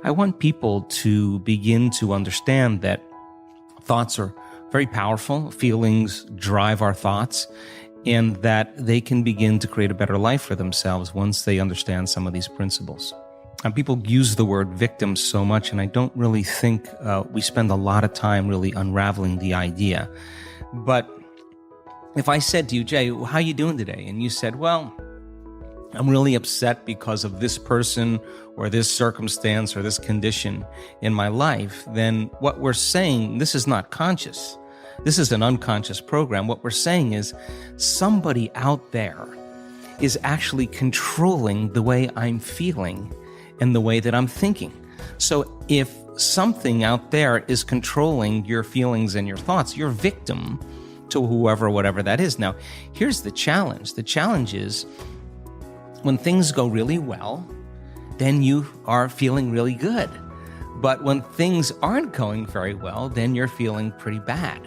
I want people to begin to understand that thoughts are very powerful. Feelings drive our thoughts, and that they can begin to create a better life for themselves once they understand some of these principles. And people use the word victim so much, and I don't really think we spend a lot of time really unraveling the idea. But if I said to you, Jay, how you doing today? And you said, well, I'm really upset because of this person or this circumstance or this condition in my life, then what we're saying, this is not conscious. This is an unconscious program. What we're saying is somebody out there is actually controlling the way I'm feeling and the way that I'm thinking. So if something out there is controlling your feelings and your thoughts, you're victim to whoever, whatever that is. Now, here's the challenge. The challenge is when things go really well, then you are feeling really good. But when things aren't going very well, then you're feeling pretty bad.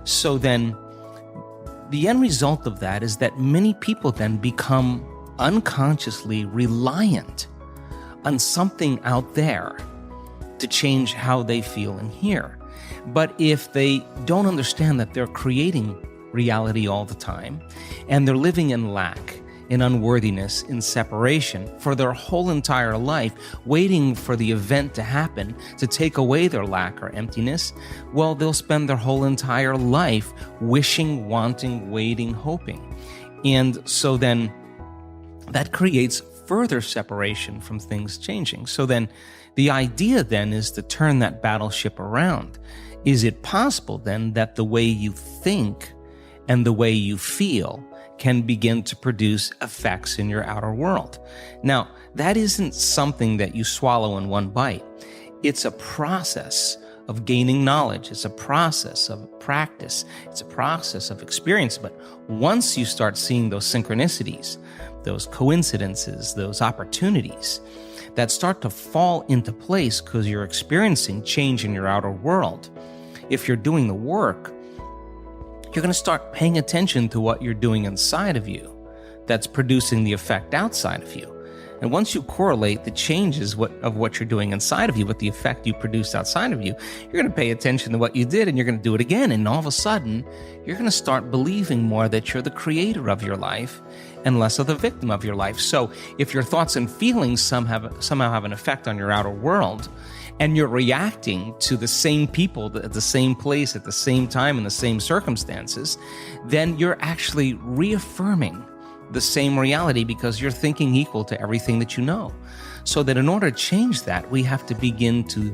So then the end result of that is that many people then become unconsciously reliant on something out there to change how they feel and hear. But if they don't understand that they're creating reality all the time, and they're living in lack, in unworthiness, in separation for their whole entire life, waiting for the event to happen to take away their lack or emptiness, well, they'll spend their whole entire life wishing, wanting, waiting, hoping. And so then that creates further separation from things changing. So then the idea then is to turn that battleship around. Is it possible then that the way you think and the way you feel can begin to produce effects in your outer world? Now, that isn't something that you swallow in one bite. It's a process of gaining knowledge. It's a process of practice. It's a process of experience. But once you start seeing those synchronicities, those coincidences, those opportunities that start to fall into place because you're experiencing change in your outer world, if you're doing the work, you're going to start paying attention to what you're doing inside of you that's producing the effect outside of you. And once you correlate the changes of what you're doing inside of you with the effect you produce outside of you, you're going to pay attention to what you did and you're going to do it again. And all of a sudden, you're going to start believing more that you're the creator of your life and less of the victim of your life. So if your thoughts and feelings somehow have an effect on your outer world, and you're reacting to the same people at the same place at the same time in the same circumstances, then you're actually reaffirming the same reality because you're thinking equal to everything that you know. So that in order to change that, we have to begin to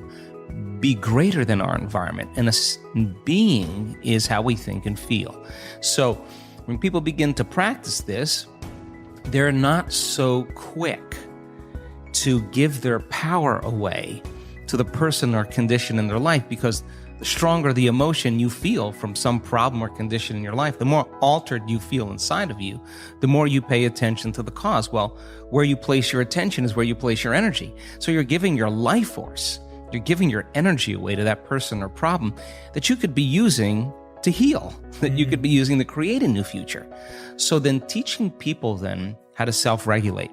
be greater than our environment. And a being is how we think and feel. So when people begin to practice this, they're not so quick to give their power away to the person or condition in their life, because the stronger the emotion you feel from some problem or condition in your life, the more altered you feel inside of you, the more you pay attention to the cause. Well, where you place your attention is where you place your energy. So you're giving your life force, you're giving your energy away to that person or problem that you could be using to heal, that you could be using to create a new future. So then teaching people then how to self-regulate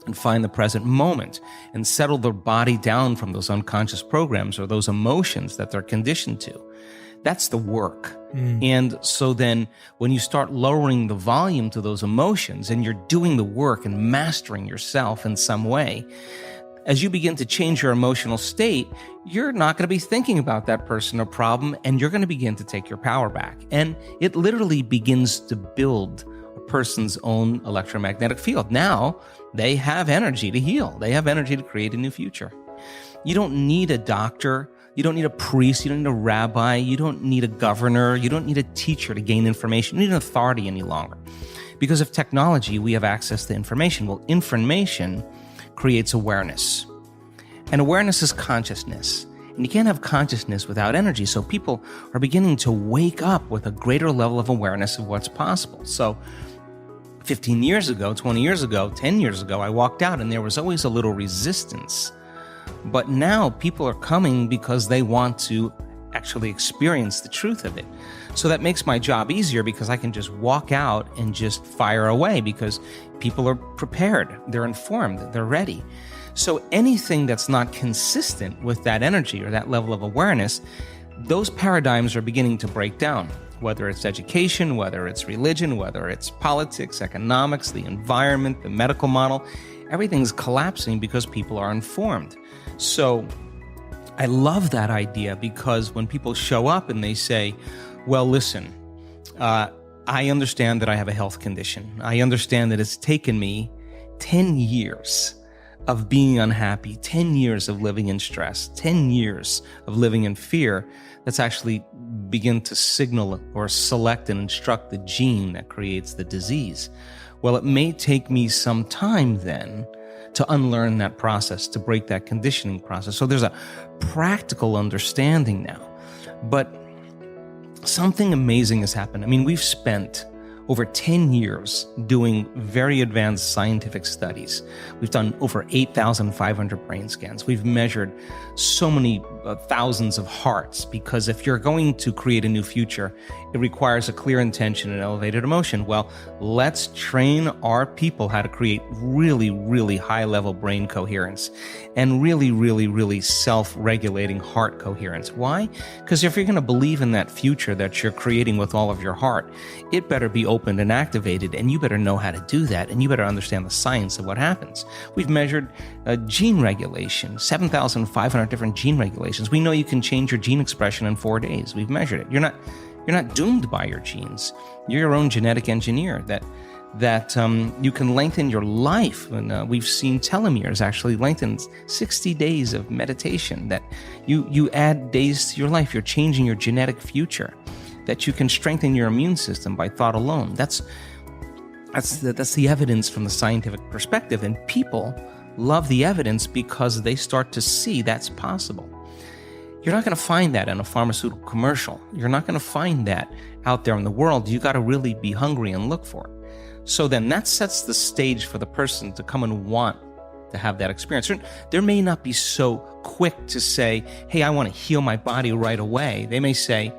and find the present moment and settle their body down from those unconscious programs or those emotions that they're conditioned to. That's the work. And so then when you start lowering the volume to those emotions and you're doing the work and mastering yourself in some way, as you begin to change your emotional state, you're not going to be thinking about that person or problem, and you're going to begin to take your power back. And it literally begins to build a person's own electromagnetic field. Now, they have energy to heal. They have energy to create a new future. You don't need a doctor. You don't need a priest. You don't need a rabbi. You don't need a governor. You don't need a teacher to gain information. You don't need an authority any longer. Because of technology, we have access to information. Well, information creates awareness. And awareness is consciousness. And you can't have consciousness without energy. So people are beginning to wake up with a greater level of awareness of what's possible. So 15 years ago, 20 years ago, 10 years ago, I walked out and there was always a little resistance. But now people are coming because they want to actually experience the truth of it. So that makes my job easier because I can just walk out and just fire away because people are prepared, they're informed, they're ready. So anything that's not consistent with that energy or that level of awareness, those paradigms are beginning to break down, whether it's education, whether it's religion, whether it's politics, economics, the environment, the medical model. Everything's collapsing because people are informed. So I love that idea, because when people show up and they say, well, listen, I understand that I have a health condition. I understand that it's taken me 10 years of being unhappy, 10 years of living in stress, 10 years of living in fear. That's actually begin to signal or select and instruct the gene that creates the disease. Well, it may take me some time then to unlearn that process, to break that conditioning process. So there's a practical understanding now. But something amazing has happened. I mean, we've spent over 10 years doing very advanced scientific studies. We've done over 8,500 brain scans. We've measured so many thousands of hearts, because if you're going to create a new future, it requires a clear intention and elevated emotion. Well, let's train our people how to create really, really high-level brain coherence and really, really, really self-regulating heart coherence. Why? Because if you're going to believe in that future that you're creating with all of your heart, it better be opened and activated, and you better know how to do that, and you better understand the science of what happens. We've measured gene regulation, 7,500 different gene regulations. We know you can change your gene expression in 4 days. We've measured it. You're not doomed by your genes. You're your own genetic engineer. That you can lengthen your life. And we've seen telomeres actually lengthen 60 days of meditation. That you add days to your life. You're changing your genetic future. That you can strengthen your immune system by thought alone. That's the evidence from the scientific perspective, and people love the evidence because they start to see that's possible. You're not going to find that in a pharmaceutical commercial. You're not going to find that out there in the world. You got to really be hungry and look for it. So then that sets the stage for the person to come and want to have that experience. There may not be so quick to say, hey, I want to heal my body right away. They may say,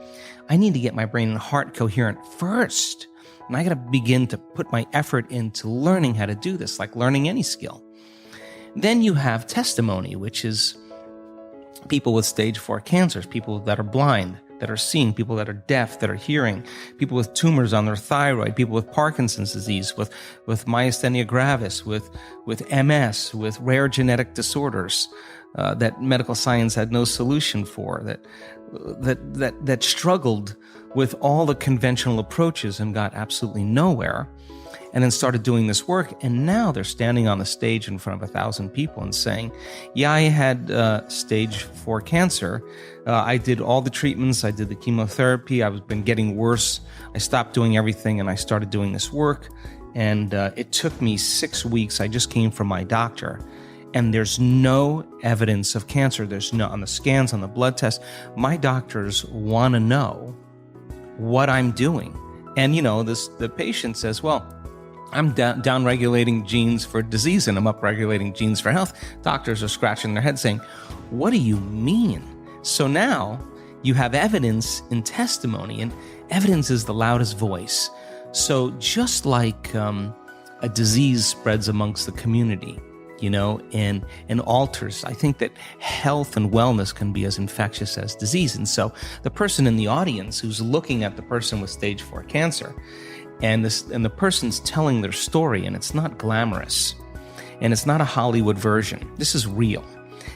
I need to get my brain and heart coherent first. And I got to begin to put my effort into learning how to do this, like learning any skill. Then you have testimony, which is people with stage 4 cancers, people that are blind, that are seeing, people that are deaf, that are hearing, people with tumors on their thyroid, people with Parkinson's disease, with myasthenia gravis, with MS, with rare genetic disorders that medical science had no solution for, that struggled with all the conventional approaches and got absolutely nowhere, and then started doing this work. And now they're standing on the stage in front of 1,000 people and saying, yeah, I had stage 4 cancer. I did all the treatments. I did the chemotherapy. I've been getting worse. I stopped doing everything and I started doing this work. And it took me 6 weeks. I just came from my doctor. And there's no evidence of cancer. There's no, on the scans, on the blood tests. My doctors want to know what I'm doing. And, the patient says, well, I'm down-regulating genes for disease and I'm up-regulating genes for health. Doctors are scratching their heads saying, what do you mean? So now you have evidence in testimony, and evidence is the loudest voice. So just like a disease spreads amongst the community, and alters, I think that health and wellness can be as infectious as disease. And so the person in the audience who's looking at the person with stage 4 cancer, and the person's telling their story, and it's not glamorous, and it's not a Hollywood version. This is real.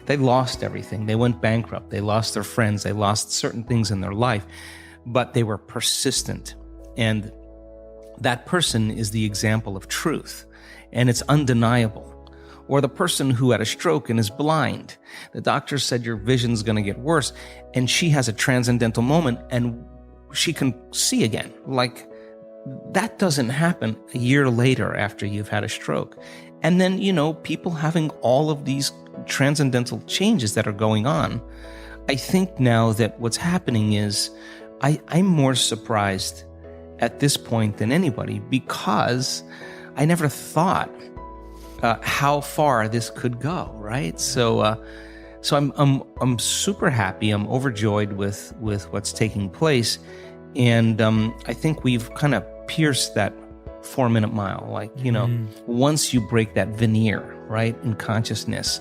They lost everything. They went bankrupt. They lost their friends. They lost certain things in their life, but they were persistent. And that person is the example of truth, and it's undeniable. Or the person who had a stroke and is blind. The doctor said your vision's going to get worse, and she has a transcendental moment and she can see again. Like, that doesn't happen a year later after you've had a stroke. And then, people having all of these transcendental changes that are going on. I think now that what's happening is I'm more surprised at this point than anybody, because I never thought how far this could go, right? So I'm super happy. I'm overjoyed with what's taking place, and I think we've kind of pierced that 4-minute mile. Like, once you break that veneer, right, in consciousness,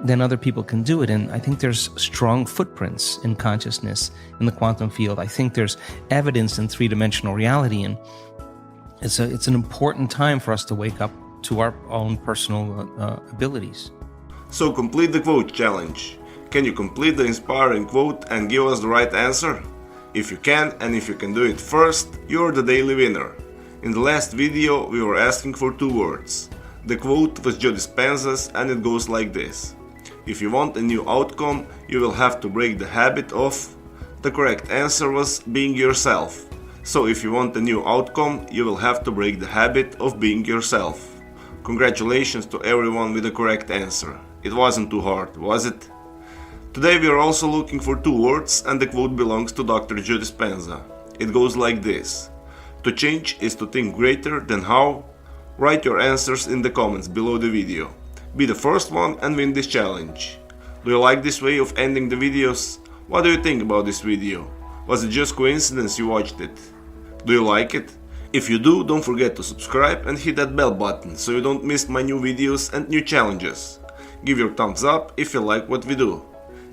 then other people can do it. And I think there's strong footprints in consciousness in the quantum field. I think there's evidence in three-dimensional reality, and it's an important time for us to wake up to our own personal abilities. So complete the quote challenge. Can you complete the inspiring quote and give us the right answer? If you can, and if you can do it first, you're the daily winner. In the last video we were asking for 2 words. The quote was Joe Dispenza's, and it goes like this. If you want a new outcome, you will have to break the habit of... The correct answer was being yourself. So if you want a new outcome, you will have to break the habit of being yourself. Congratulations to everyone with the correct answer. It wasn't too hard, was it? Today we are also looking for 2 words, and the quote belongs to Dr. Joe Dispenza. It goes like this. To change is to think greater than how? Write your answers in the comments below the video. Be the first one and win this challenge. Do you like this way of ending the videos? What do you think about this video? Was it just coincidence you watched it? Do you like it? If you do, don't forget to subscribe and hit that bell button so you don't miss my new videos and new challenges. Give your thumbs up if you like what we do.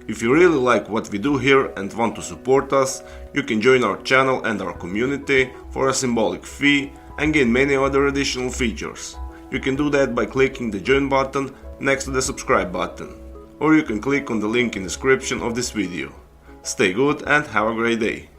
If you really like what we do here and want to support us, you can join our channel and our community for a symbolic fee and gain many other additional features. You can do that by clicking the join button next to the subscribe button, or you can click on the link in the description of this video. Stay good and have a great day.